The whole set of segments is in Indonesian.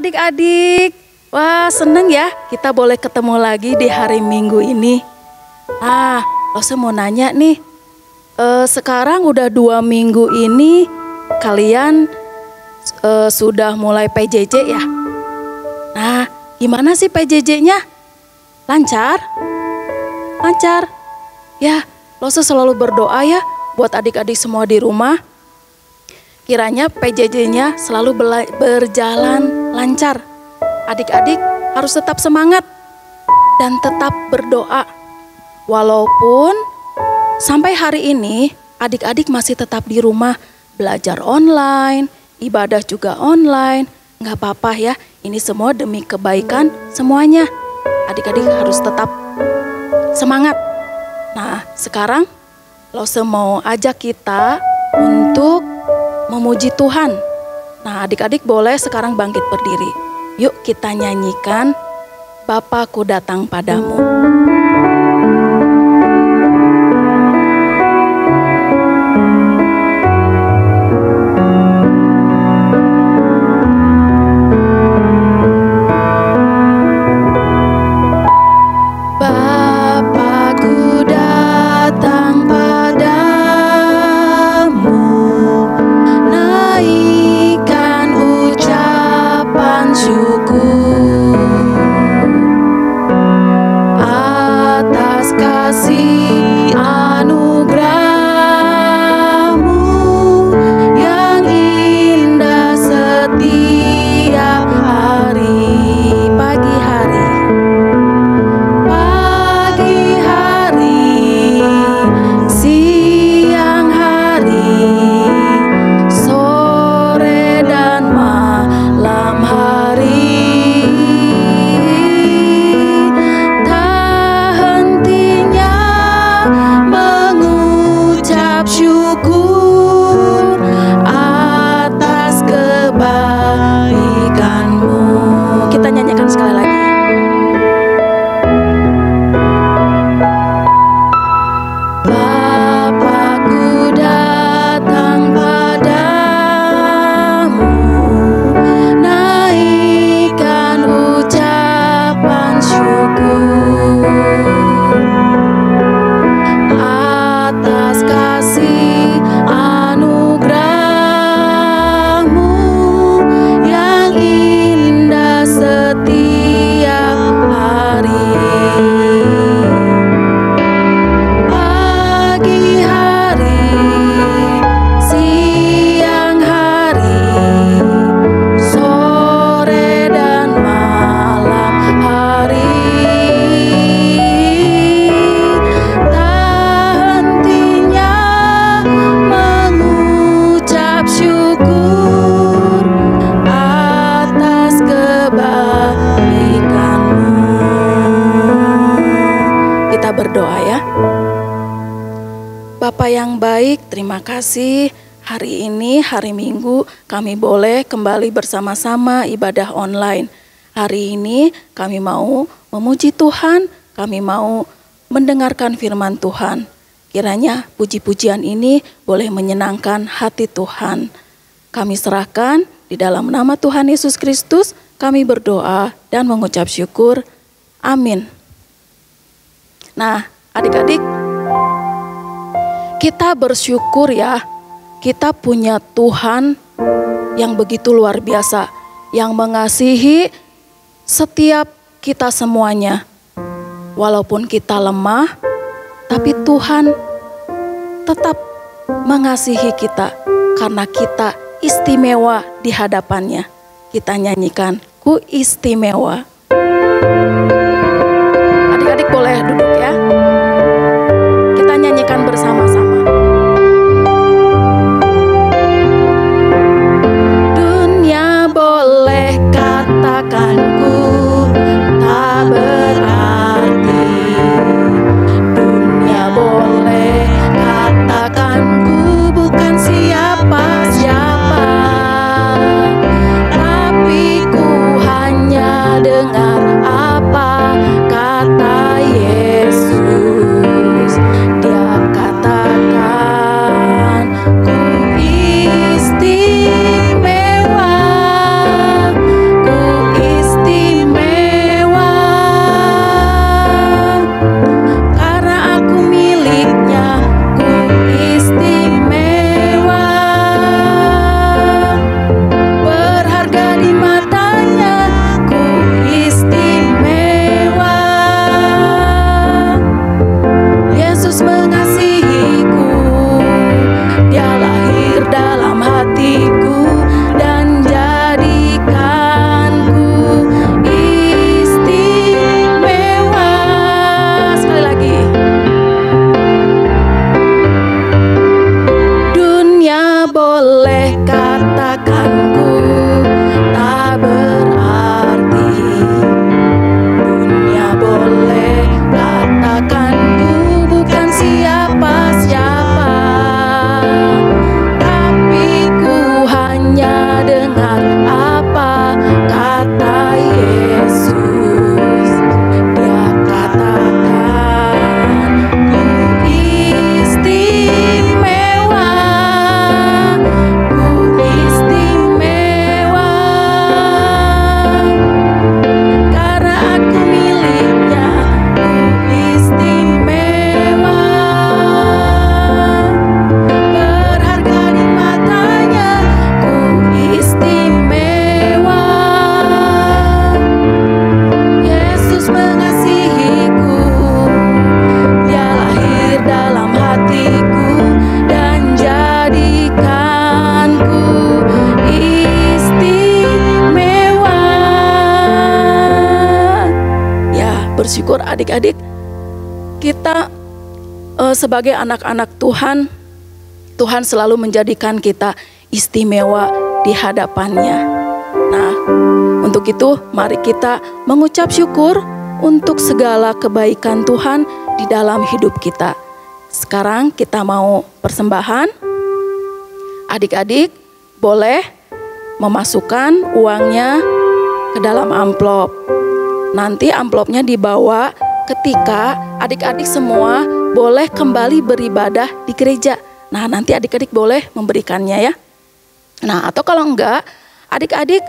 adik-adik. Wah, seneng ya kita boleh ketemu lagi di hari Minggu ini. Lose mau nanya nih. Sekarang udah 2 minggu ini kalian sudah mulai PJJ ya? Nah, gimana sih PJJ-nya? Lancar? Lancar? Ya, Lose selalu berdoa ya buat adik-adik semua di rumah. Kiranya PJJ-nya selalu berjalan lancar. Adik-adik harus tetap semangat dan tetap berdoa. Walaupun sampai hari ini adik-adik masih tetap di rumah, belajar online, ibadah juga online. Nggak apa-apa ya, ini semua demi kebaikan semuanya. Adik-adik harus tetap semangat. Nah, sekarang Lose mau ajak kita untuk memuji Tuhan. Nah, adik-adik boleh sekarang bangkit berdiri. Yuk kita nyanyikan Bapakku Datang Padamu. Berdoa ya. Bapa yang baik, terima kasih hari ini hari Minggu kami boleh kembali bersama-sama ibadah online. Hari ini kami mau memuji Tuhan, kami mau mendengarkan firman Tuhan. Kiranya puji-pujian ini boleh menyenangkan hati Tuhan. Kami serahkan di dalam nama Tuhan Yesus Kristus, kami berdoa dan mengucap syukur. Amin. Nah, adik-adik, kita bersyukur ya, kita punya Tuhan yang begitu luar biasa, yang mengasihi setiap kita semuanya. Walaupun kita lemah, tapi Tuhan tetap mengasihi kita karena kita istimewa di hadapannya. Kita nyanyikan, Ku Istimewa. Adik-adik boleh duduk ya. Kita nyanyikan bersama-sama. Dunia boleh katakan ku tak berarti. Dunia boleh katakan ku bukan siapa-siapa. Tapi ku hanya dengan boleh katakanku tak berarti. Dunia boleh katakanku bukan siapa-siapa, tapi ku hanya dengar apa kata Yesus. Dia katakan ku istimewa, ku istimewa, karena aku miliknya. Ku istimewa, berharga di matanya. Ku istimewa, Yesus mengasihiku. Dia lahir dalam hatiku dan jadikanku istimewa. Ya, bersyukur adik-adik, kita sebagai anak-anak Tuhan, Tuhan selalu menjadikan kita istimewa di hadapannya. Nah, untuk itu mari kita mengucap syukur untuk segala kebaikan Tuhan di dalam hidup kita. Sekarang kita mau persembahan. Adik-adik boleh memasukkan uangnya ke dalam amplop. Nanti amplopnya dibawa ketika adik-adik semua boleh kembali beribadah di gereja. Nah, nanti adik-adik boleh memberikannya ya. Nah, atau kalau enggak, adik-adik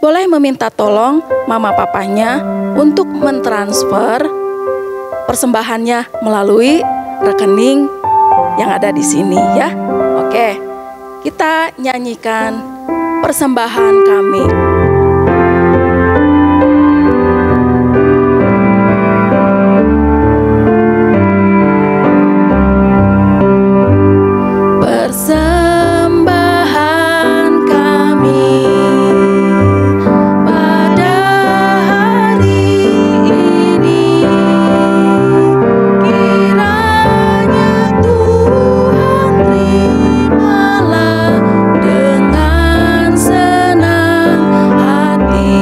boleh meminta tolong mama papanya untuk mentransfer persembahannya melalui rekening yang ada di sini ya. Oke, kita nyanyikan persembahan kami. Persembahan kami pada hari ini, kiranya Tuhan terimalah dengan senang hati.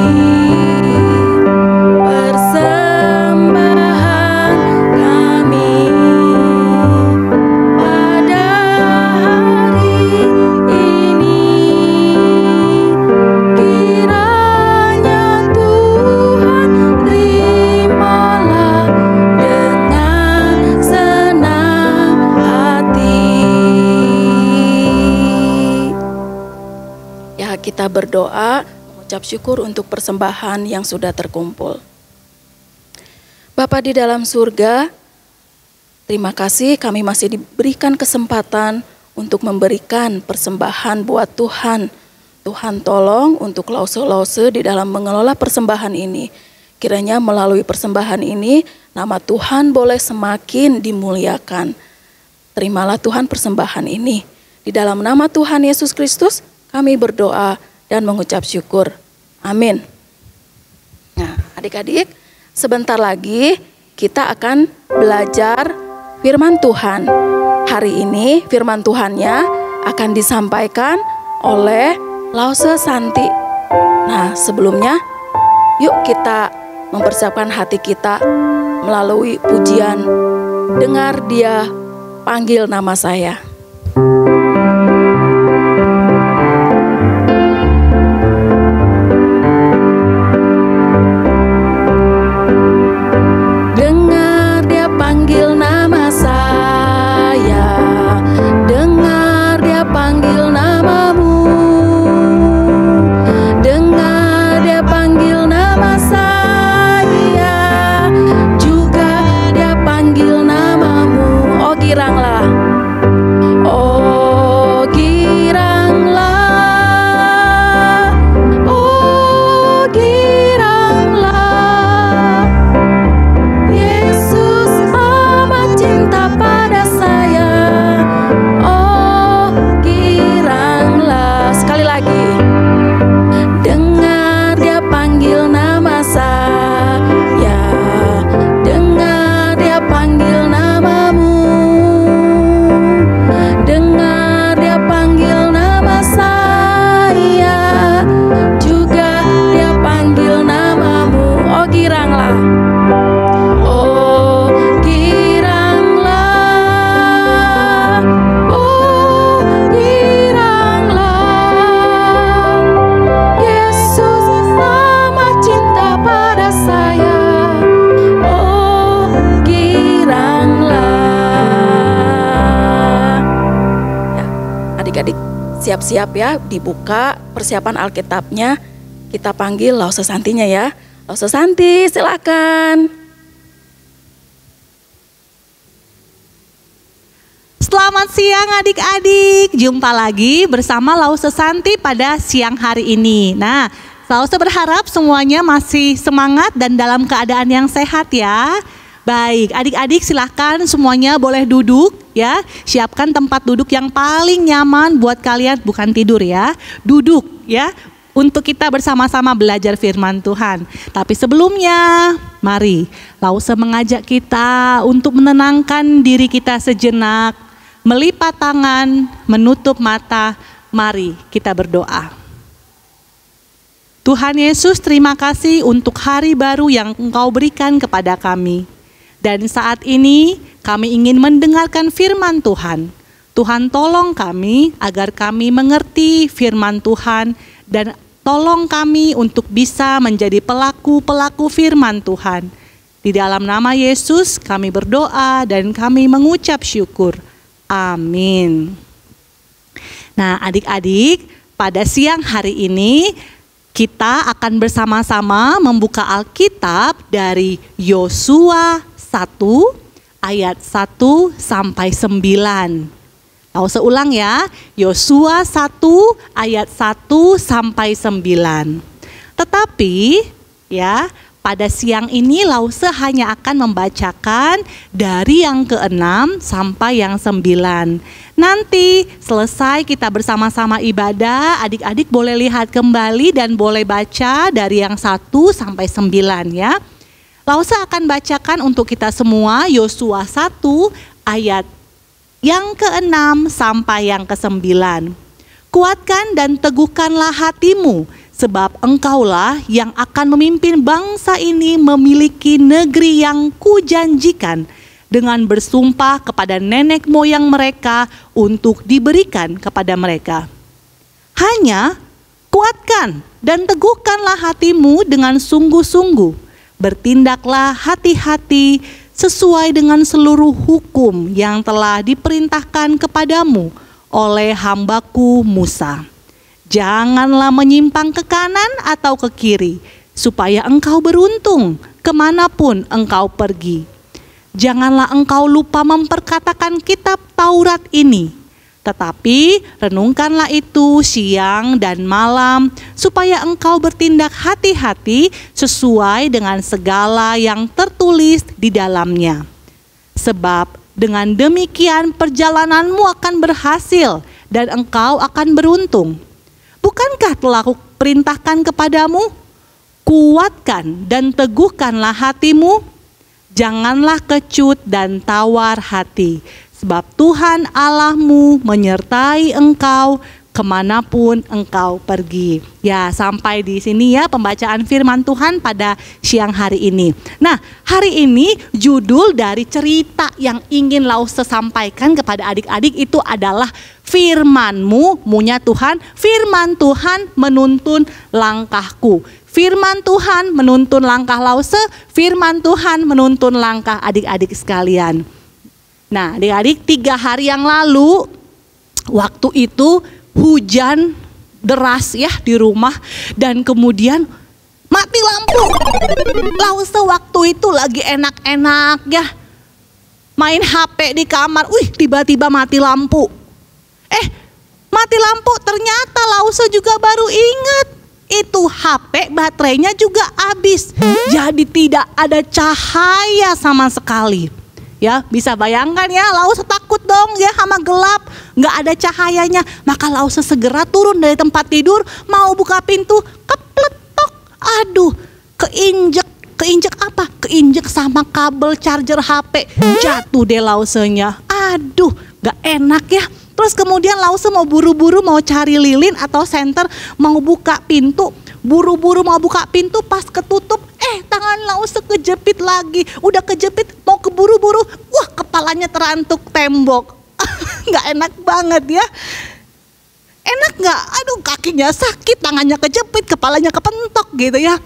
Persembahan kami pada hari ini, kiranya Tuhan terimalah dengan senang hati. Ya, kita berdoa mengucap syukur untuk persembahan yang sudah terkumpul. Bapa di dalam surga, terima kasih kami masih diberikan kesempatan untuk memberikan persembahan buat Tuhan. Tuhan tolong untuk lause-lause di dalam mengelola persembahan ini. Kiranya melalui persembahan ini, nama Tuhan boleh semakin dimuliakan. Terimalah Tuhan persembahan ini. Di dalam nama Tuhan Yesus Kristus, kami berdoa dan mengucap syukur. Amin. Nah, adik-adik, sebentar lagi kita akan belajar firman Tuhan. Hari ini firman Tuhannya akan disampaikan oleh Lause Santi. Nah, sebelumnya yuk kita mempersiapkan hati kita melalui pujian Dengar Dia Panggil Nama Saya. Dengar Dia panggil nama saya, dengar Dia panggil namamu, dengar Dia panggil nama saya, juga Dia panggil namamu. Oh, giranglah. Oh, Adik-adik siap-siap ya, dibuka persiapan Alkitabnya. Kita panggil Lause Santinya ya. Lause Santi, silakan. Selamat siang adik-adik, jumpa lagi bersama Lause Santi pada siang hari ini. Nah, Lause berharap semuanya masih semangat dan dalam keadaan yang sehat ya. Baik, adik-adik silahkan semuanya boleh duduk ya. Siapkan tempat duduk yang paling nyaman buat kalian, bukan tidur ya. Duduk ya, untuk kita bersama-sama belajar firman Tuhan. Tapi sebelumnya, mari Lause mengajak kita untuk menenangkan diri kita sejenak, melipat tangan, menutup mata. Mari kita berdoa. Tuhan Yesus, terima kasih untuk hari baru yang Engkau berikan kepada kami. Dan saat ini kami ingin mendengarkan firman Tuhan. Tuhan tolong kami agar kami mengerti firman Tuhan dan tolong kami untuk bisa menjadi pelaku-pelaku firman Tuhan. Di dalam nama Yesus kami berdoa dan kami mengucap syukur. Amin. Nah, adik-adik, pada siang hari ini kita akan bersama-sama membuka Alkitab dari Yosua 1 ayat 1 sampai 9. Lause ulang ya, Yosua 1 ayat 1 sampai 9. Tetapi ya, pada siang ini Lause hanya akan membacakan dari yang ke-6 sampai yang 9. Nanti selesai kita bersama-sama ibadah, adik-adik boleh lihat kembali dan boleh baca dari yang 1 sampai 9 ya. Lause akan bacakan untuk kita semua Yosua 1 ayat yang ke-6 sampai yang ke-9. Kuatkan dan teguhkanlah hatimu, sebab engkaulah yang akan memimpin bangsa ini memiliki negeri yang kujanjikan dengan bersumpah kepada nenek moyang mereka untuk diberikan kepada mereka. Hanya kuatkan dan teguhkanlah hatimu dengan sungguh-sungguh. Bertindaklah hati-hati sesuai dengan seluruh hukum yang telah diperintahkan kepadamu oleh hambaku Musa. Janganlah menyimpang ke kanan atau ke kiri, supaya engkau beruntung kemanapun engkau pergi. Janganlah engkau lupa memperkatakan kitab Taurat ini, tetapi renungkanlah itu siang dan malam, supaya engkau bertindak hati-hati sesuai dengan segala yang tertulis di dalamnya. Sebab dengan demikian perjalananmu akan berhasil dan engkau akan beruntung. Bukankah telah kuperintahkan kepadamu? Kuatkan dan teguhkanlah hatimu. Janganlah kecut dan tawar hati. Sebab Tuhan Allahmu menyertai engkau kemanapun engkau pergi. Ya, sampai di sini ya pembacaan firman Tuhan pada siang hari ini. Nah, hari ini judul dari cerita yang ingin Lause sampaikan kepada adik-adik itu adalah firman-Mu, munya Tuhan, firman Tuhan menuntun langkahku. Firman Tuhan menuntun langkah Lause, firman Tuhan menuntun langkah adik-adik sekalian. Nah, adik-adik 3 hari yang lalu, waktu itu hujan deras ya di rumah dan kemudian mati lampu. Lause waktu itu lagi enak-enak ya, main HP di kamar, tiba-tiba mati lampu. Mati lampu, ternyata Lause juga baru ingat, itu HP baterainya juga habis. Jadi tidak ada cahaya sama sekali. Ya, bisa bayangkan ya, Lause takut dong ya sama gelap, nggak ada cahayanya. Maka Lause segera turun dari tempat tidur, mau buka pintu, kepletok. Aduh, keinjek apa? Keinjek sama kabel charger HP. Jatuh deh Lausenya. Aduh, nggak enak ya. Terus kemudian Lause mau buru-buru mau cari lilin atau senter, mau buka pintu. Buru-buru mau buka pintu, pas ketutup, tangan Lause kejepit lagi. Udah kejepit, mau keburu-buru, kepalanya terantuk tembok. Nggak enak banget ya. Enak nggak? Aduh, kakinya sakit, tangannya kejepit, kepalanya kepentok gitu ya.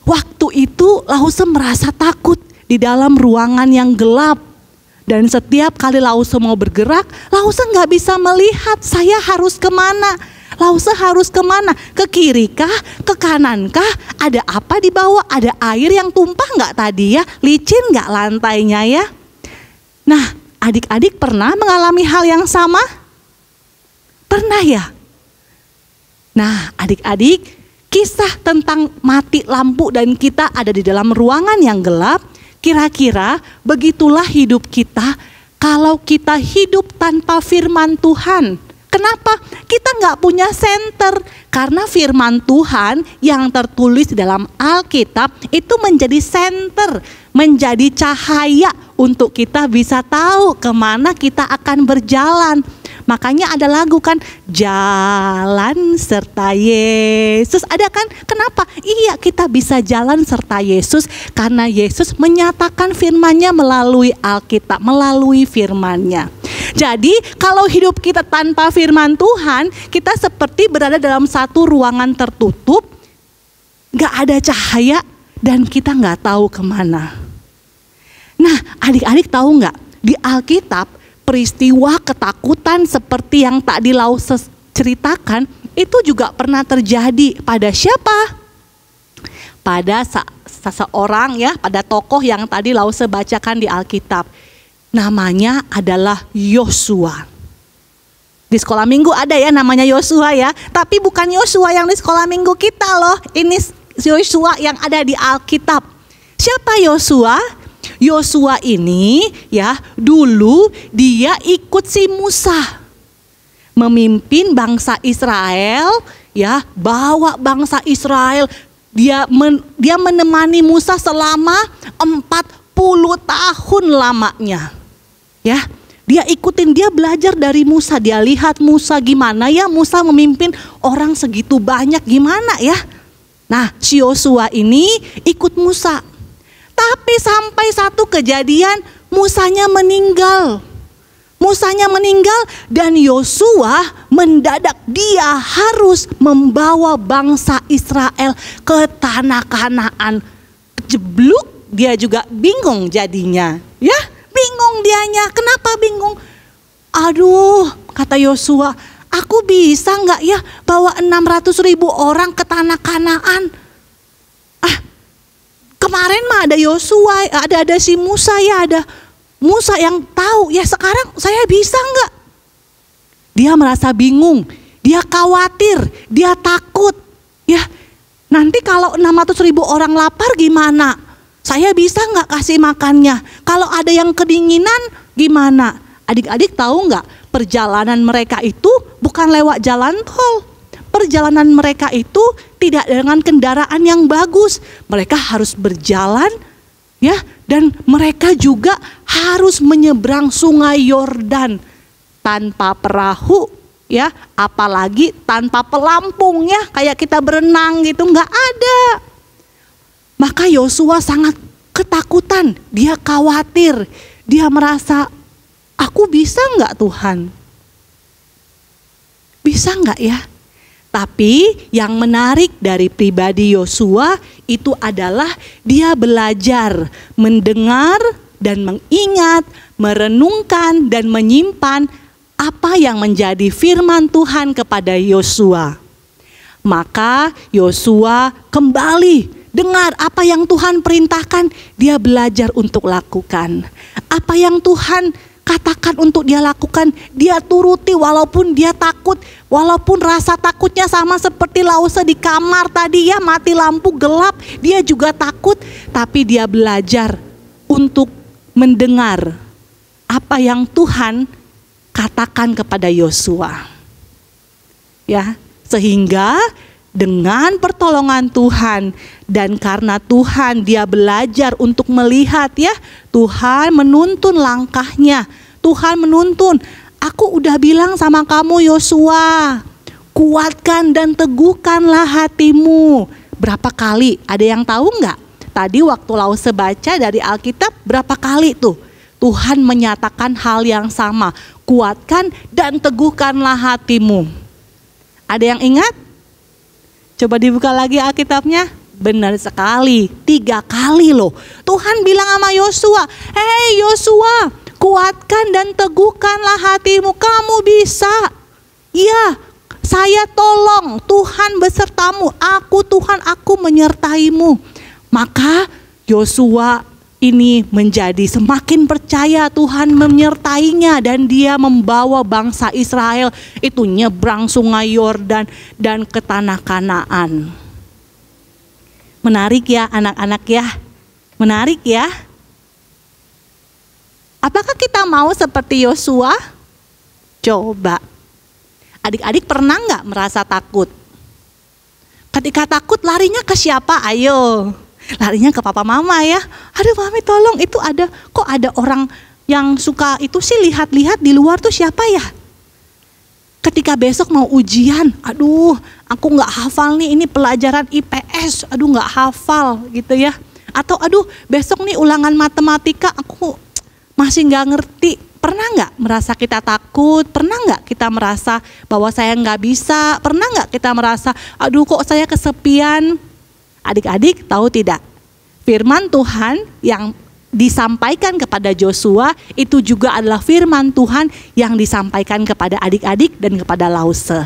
Waktu itu Lause merasa takut di dalam ruangan yang gelap. Dan setiap kali Lause mau bergerak, Lause nggak bisa melihat saya harus kemana. Lause harus kemana? Ke kiri kah? Ke kanan kah? Ada apa di bawah? Ada air yang tumpah nggak tadi ya? Licin nggak lantainya ya? Nah, adik-adik pernah mengalami hal yang sama? Pernah ya? Nah, adik-adik, kisah tentang mati lampu dan kita ada di dalam ruangan yang gelap, kira-kira begitulah hidup kita kalau kita hidup tanpa firman Tuhan. Kenapa? Kita nggak punya senter. Karena firman Tuhan yang tertulis di dalam Alkitab itu menjadi senter, menjadi cahaya untuk kita bisa tahu kemana kita akan berjalan. Makanya ada lagu kan, jalan serta Yesus. Ada kan? Kenapa? Iya, kita bisa jalan serta Yesus karena Yesus menyatakan firman-Nya melalui Alkitab, melalui firman-Nya. Jadi kalau hidup kita tanpa firman Tuhan, kita seperti berada dalam satu ruangan tertutup, gak ada cahaya dan kita gak tahu kemana. Nah, adik-adik tahu gak? Di Alkitab peristiwa ketakutan seperti yang tadi Lause ceritakan itu juga pernah terjadi pada siapa? Pada seseorang ya, pada tokoh yang tadi Lause bacakan di Alkitab. Namanya adalah Yosua. Di sekolah minggu ada ya namanya Yosua ya, tapi bukan Yosua yang di sekolah minggu kita loh. Ini Yosua yang ada di Alkitab. Siapa Yosua? Yosua ini ya dulu dia ikut si Musa memimpin bangsa Israel ya, bawa bangsa Israel, dia menemani Musa selama 40 tahun lamanya ya. Dia ikutin, dia belajar dari Musa, dia lihat Musa gimana ya Musa memimpin orang segitu banyak gimana ya. Nah, si Yosua ini ikut Musa. Tapi sampai satu kejadian Musanya meninggal. Musanya meninggal dan Yosua mendadak dia harus membawa bangsa Israel ke tanah Kanaan. Jebluk, dia juga bingung jadinya. Ya, bingung dianya. Kenapa bingung? Aduh, kata Yosua, aku bisa nggak ya bawa 600.000 orang ke tanah Kanaan? Kemarin mah ada Yosua, ada si Musa ya, ada Musa yang tahu ya, sekarang saya bisa nggak? Dia merasa bingung, dia khawatir, dia takut ya. Nanti kalau 600.000 orang lapar gimana? Saya bisa nggak kasih makannya? Kalau ada yang kedinginan gimana? Adik-adik tahu nggak? Perjalanan mereka itu bukan lewat jalan tol. Perjalanan mereka itu tidak dengan kendaraan yang bagus. Mereka harus berjalan ya, dan mereka juga harus menyeberang sungai Yordan tanpa perahu ya, apalagi tanpa pelampung ya, kayak kita berenang gitu, nggak ada. Maka Yosua sangat ketakutan, dia khawatir, dia merasa, aku bisa nggak Tuhan? Bisa nggak ya? Tapi yang menarik dari pribadi Yosua itu adalah dia belajar mendengar dan mengingat, merenungkan dan menyimpan apa yang menjadi firman Tuhan kepada Yosua. Maka Yosua kembali dengar apa yang Tuhan perintahkan, dia belajar untuk lakukan. Apa yang Tuhan katakan untuk dia lakukan, dia turuti walaupun dia takut, walaupun rasa takutnya sama seperti Lause di kamar tadi ya, mati lampu gelap, dia juga takut, tapi dia belajar untuk mendengar apa yang Tuhan katakan kepada Yosua. Ya, sehingga dengan pertolongan Tuhan dan karena Tuhan dia belajar untuk melihat ya, Tuhan menuntun langkahnya. Tuhan menuntun, aku udah bilang sama kamu Yosua, kuatkan dan teguhkanlah hatimu. Berapa kali? Ada yang tahu nggak? Tadi waktu Lause baca dari Alkitab berapa kali tuh Tuhan menyatakan hal yang sama, kuatkan dan teguhkanlah hatimu. Ada yang ingat? Coba dibuka lagi Alkitabnya. Benar sekali, 3 kali loh. Tuhan bilang sama Yosua, hei Yosua, kuatkan dan teguhkanlah hatimu, kamu bisa. Ya, saya tolong, Tuhan besertamu, aku Tuhan, aku menyertaimu. Maka Yosua ini menjadi semakin percaya Tuhan menyertainya, dan dia membawa bangsa Israel itu nyebrang sungai Yordan dan ke tanah Kanaan. Menarik ya anak-anak ya, menarik ya. Apakah kita mau seperti Yosua? Coba. Adik-adik pernah nggak merasa takut? Ketika takut larinya ke siapa? Ayo, larinya ke papa mama ya. Aduh mami tolong, itu ada, kok ada orang yang suka itu sih lihat-lihat di luar tuh siapa ya? Ketika besok mau ujian, aduh aku nggak hafal nih, ini pelajaran IPS, aduh nggak hafal gitu ya. Atau aduh besok nih ulangan matematika, aku masih nggak ngerti. Pernah nggak merasa kita takut? Pernah nggak kita merasa bahwa saya nggak bisa? Pernah nggak kita merasa, aduh kok saya kesepian? Adik-adik tahu tidak? Firman Tuhan yang disampaikan kepada Joshua itu juga adalah firman Tuhan yang disampaikan kepada adik-adik dan kepada Lause.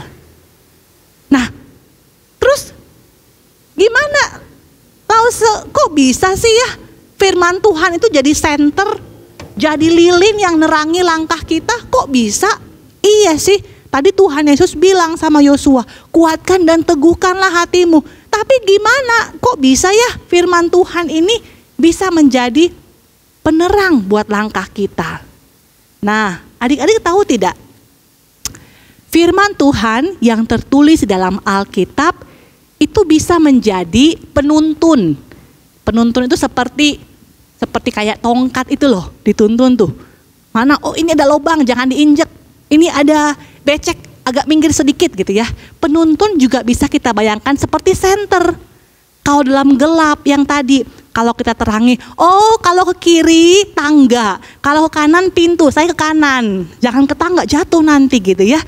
Nah, terus gimana? Lause, kok bisa sih ya firman Tuhan itu jadi center? Jadi lilin yang nerangi langkah kita, kok bisa? Iya sih, tadi Tuhan Yesus bilang sama Yosua, kuatkan dan teguhkanlah hatimu. Tapi gimana, kok bisa ya firman Tuhan ini bisa menjadi penerang buat langkah kita? Nah, adik-adik tahu tidak? Firman Tuhan yang tertulis di dalam Alkitab itu bisa menjadi penuntun. Penuntun itu seperti kayak tongkat itu loh, dituntun tuh. Mana, oh ini ada lubang, jangan diinjek. Ini ada becek, agak minggir sedikit gitu ya. Penuntun juga bisa kita bayangkan seperti senter. Kalau dalam gelap yang tadi, kalau kita terangi, oh kalau ke kiri tangga, kalau ke kanan pintu, saya ke kanan. Jangan ke tangga, jatuh nanti gitu ya.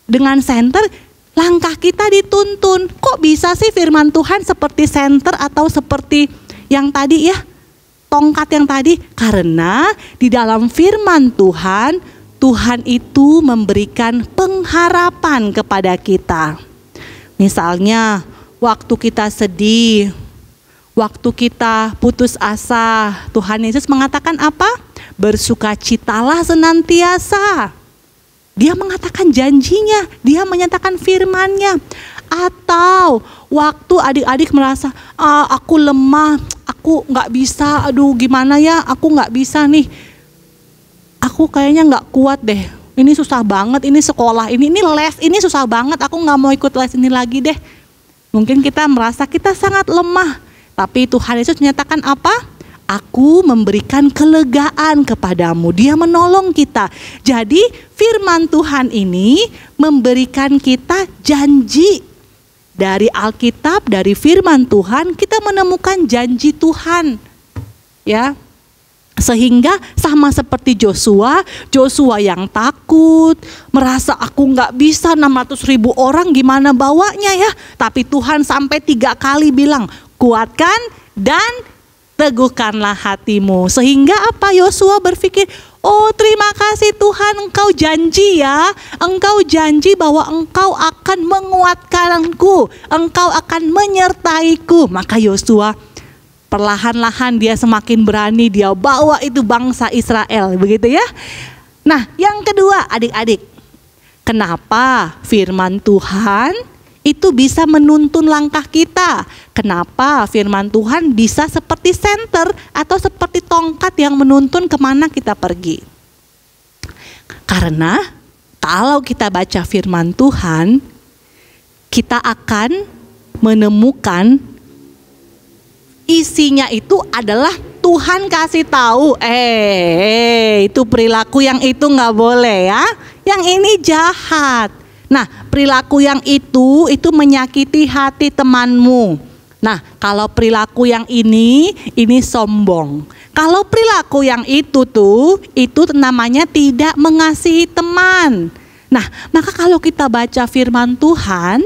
Dengan senter, langkah kita dituntun. Kok bisa sih firman Tuhan seperti senter atau seperti yang tadi ya? Tongkat yang tadi, karena di dalam firman Tuhan, Tuhan itu memberikan pengharapan kepada kita. Misalnya, waktu kita sedih, waktu kita putus asa, Tuhan Yesus mengatakan apa? Bersukacitalah senantiasa. Dia mengatakan janjinya, dia menyatakan firman-Nya. Atau waktu adik-adik merasa, aku lemah, aku nggak bisa, aduh gimana ya, aku nggak bisa nih, aku kayaknya nggak kuat deh, ini susah banget, ini sekolah, ini les, ini susah banget, aku nggak mau ikut les ini lagi deh. Mungkin kita merasa kita sangat lemah, tapi Tuhan Yesus menyatakan apa? Aku memberikan kelegaan kepadamu, dia menolong kita. Jadi firman Tuhan ini memberikan kita janji. Dari Alkitab, dari firman Tuhan, kita menemukan janji Tuhan. Ya. Sehingga sama seperti Joshua yang takut, merasa aku nggak bisa, 600.000 orang gimana bawanya ya. Tapi Tuhan sampai 3 kali bilang, kuatkan dan teguhkanlah hatimu. Sehingga apa? Yosua berpikir, oh terima kasih Tuhan, engkau janji ya. Engkau janji bahwa engkau akan menguatkanku, engkau akan menyertaiku. Maka Yosua perlahan-lahan dia semakin berani, dia bawa itu bangsa Israel, begitu ya. Nah yang kedua adik-adik, kenapa firman Tuhan itu bisa menuntun langkah kita? Kenapa firman Tuhan bisa seperti senter atau seperti tongkat yang menuntun kemana kita pergi? Karena kalau kita baca firman Tuhan, kita akan menemukan isinya itu adalah Tuhan kasih tahu, itu perilaku yang itu nggak boleh ya, yang ini jahat. Nah, perilaku yang itu menyakiti hati temanmu. Nah, kalau perilaku yang ini sombong. Kalau perilaku yang itu namanya tidak mengasihi teman. Nah, maka kalau kita baca firman Tuhan,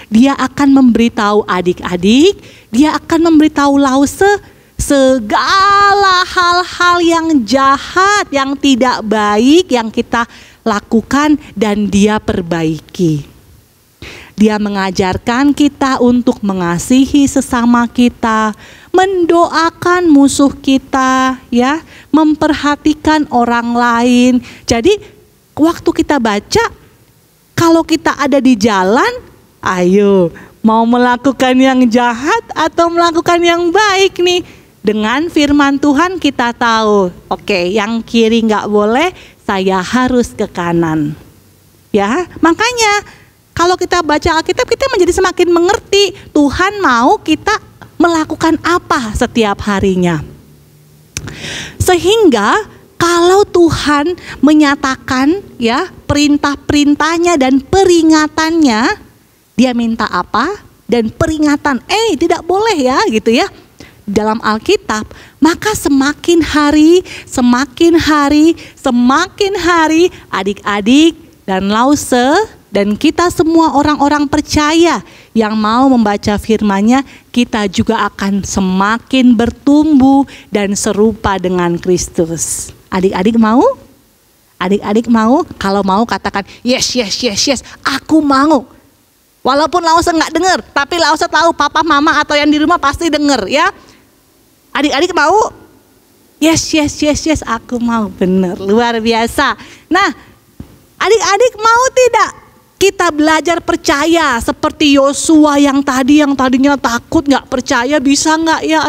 dia akan memberitahu adik-adik, dia akan memberitahu Lause segala hal-hal yang jahat, yang tidak baik yang kita lakukan, dan Dia perbaiki. Dia mengajarkan kita untuk mengasihi sesama kita, mendoakan musuh kita, ya, memperhatikan orang lain. Jadi waktu kita baca, kalau kita ada di jalan, ayo mau melakukan yang jahat atau melakukan yang baik nih. Dengan firman Tuhan kita tahu, oke, yang kiri nggak boleh, saya harus ke kanan. Ya, makanya kalau kita baca Alkitab, kita menjadi semakin mengerti Tuhan mau kita melakukan apa setiap harinya. Sehingga kalau Tuhan menyatakan, ya, perintah-perintahnya dan peringatannya, Dia minta apa dan peringatan, tidak boleh ya, gitu ya, dalam Alkitab, maka semakin hari adik-adik dan Lause dan kita semua orang-orang percaya yang mau membaca firman-Nya, kita juga akan semakin bertumbuh dan serupa dengan Kristus. Adik-adik mau? Adik-adik mau? Kalau mau katakan yes, aku mau. Walaupun Lause nggak dengar, tapi Lause tahu papa, mama atau yang di rumah pasti dengar, ya. Adik-adik mau? Yes, aku mau. Benar, luar biasa. Nah, adik-adik mau tidak kita belajar percaya seperti Yosua yang tadinya takut, nggak percaya, bisa nggak ya,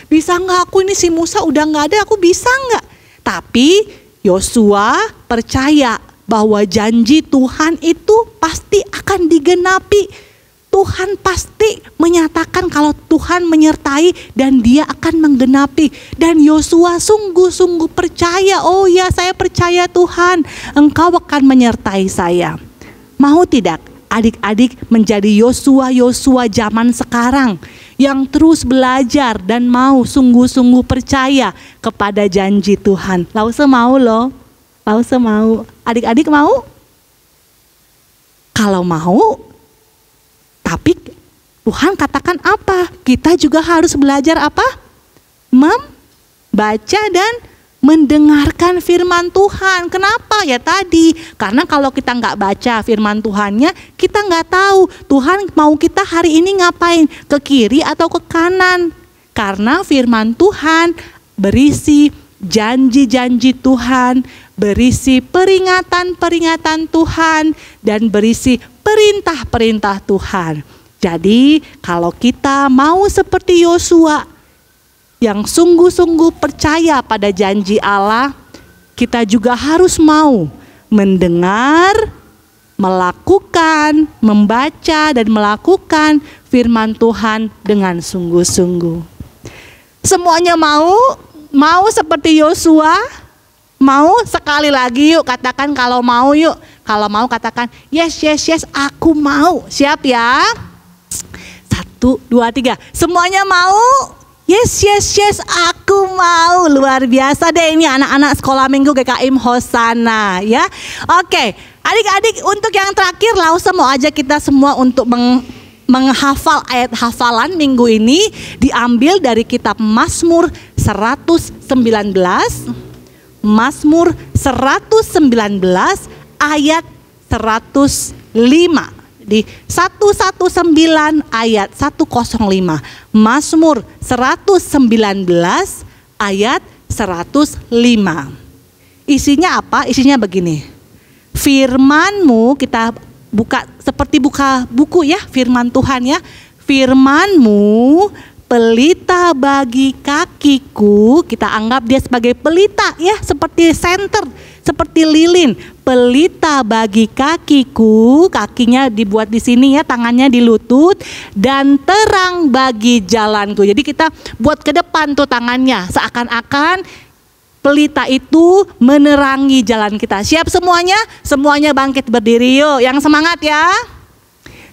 bisa nggak aku ini, si Musa udah nggak ada, aku bisa nggak? Tapi Yosua percaya bahwa janji Tuhan itu pasti akan digenapi. Tuhan pasti menyatakan kalau Tuhan menyertai dan Dia akan menggenapi. Dan Yosua sungguh-sungguh percaya, oh ya, saya percaya Tuhan, Engkau akan menyertai saya. Mau tidak adik-adik menjadi Yosua zaman sekarang yang terus belajar dan mau sungguh-sungguh percaya kepada janji Tuhan? Lause mau loh, Lause mau. Adik-adik mau? Kalau mau, tapi Tuhan katakan apa? Kita juga harus belajar apa? Membaca dan mendengarkan firman Tuhan. Kenapa? Ya tadi, karena kalau kita nggak baca firman Tuhannya, kita nggak tahu Tuhan mau kita hari ini ngapain, ke kiri atau ke kanan. Karena firman Tuhan berisi janji-janji Tuhan, berisi peringatan-peringatan Tuhan, dan berisi perintah-perintah Tuhan. Jadi kalau kita mau seperti Yosua yang sungguh-sungguh percaya pada janji Allah, kita juga harus mau mendengar, melakukan, membaca dan melakukan firman Tuhan dengan sungguh-sungguh. Semuanya mau seperti Yosua? Mau? Sekali lagi yuk katakan kalau mau yuk. Kalau mau katakan yes, aku mau. Siap ya? 1, 2, 3. Semuanya mau? Yes, aku mau. Luar biasa deh ini anak-anak sekolah minggu GKIM Hosana ya. Oke, adik-adik, untuk yang terakhir Lause mau ajak kita semua untuk menghafal ayat hafalan minggu ini, diambil dari kitab Mazmur 119. Mazmur 119 ayat 105. Di 119 ayat 105. Mazmur 119 ayat 105. Isinya apa? Isinya begini. Firman-Mu, kita buka seperti buka buku ya, firman Tuhan ya. Firman-Mu pelita bagi kakiku, kita anggap dia sebagai pelita ya, seperti senter, seperti lilin. Pelita bagi kakiku, kakinya dibuat di sini ya, tangannya di lutut, dan terang bagi jalanku. Jadi kita buat ke depan tuh tangannya, seakan-akan pelita itu menerangi jalan kita. Siap semuanya? Semuanya bangkit berdiri yuk, yang semangat ya.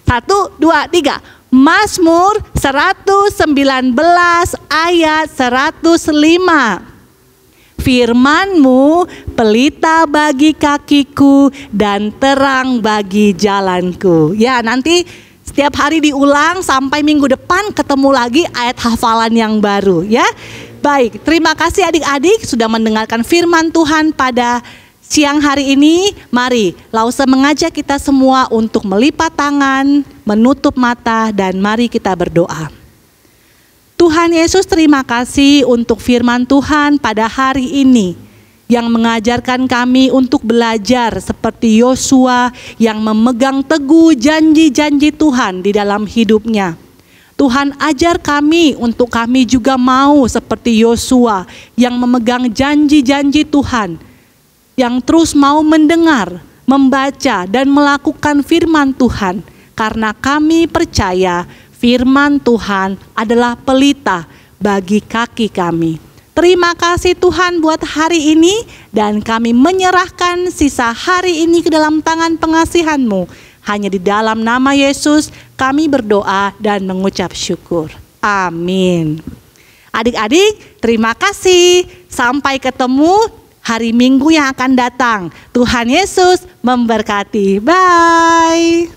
1, 2, 3. Mazmur 119 ayat 105. Firman-Mu pelita bagi kakiku dan terang bagi jalanku. Ya, nanti Setiap hari diulang sampai minggu depan ketemu lagi ayat hafalan yang baru ya. Baik, terima kasih adik-adik sudah mendengarkan firman Tuhan pada siang hari ini. Mari Lause mengajak kita semua untuk melipat tangan, menutup mata, dan mari kita berdoa. Tuhan Yesus, terima kasih untuk firman Tuhan pada hari ini yang mengajarkan kami untuk belajar seperti Yosua yang memegang teguh janji-janji Tuhan di dalam hidupnya. Tuhan, ajar kami untuk kami juga mau seperti Yosua yang memegang janji-janji Tuhan, yang terus mau mendengar, membaca, dan melakukan firman Tuhan, karena kami percaya firman Tuhan adalah pelita bagi kaki kami. Terima kasih Tuhan buat hari ini, dan kami menyerahkan sisa hari ini ke dalam tangan pengasihan-Mu. Hanya di dalam nama Yesus kami berdoa dan mengucap syukur. Amin. Adik-adik, terima kasih. Sampai ketemu hari Minggu yang akan datang. Tuhan Yesus memberkati. Bye.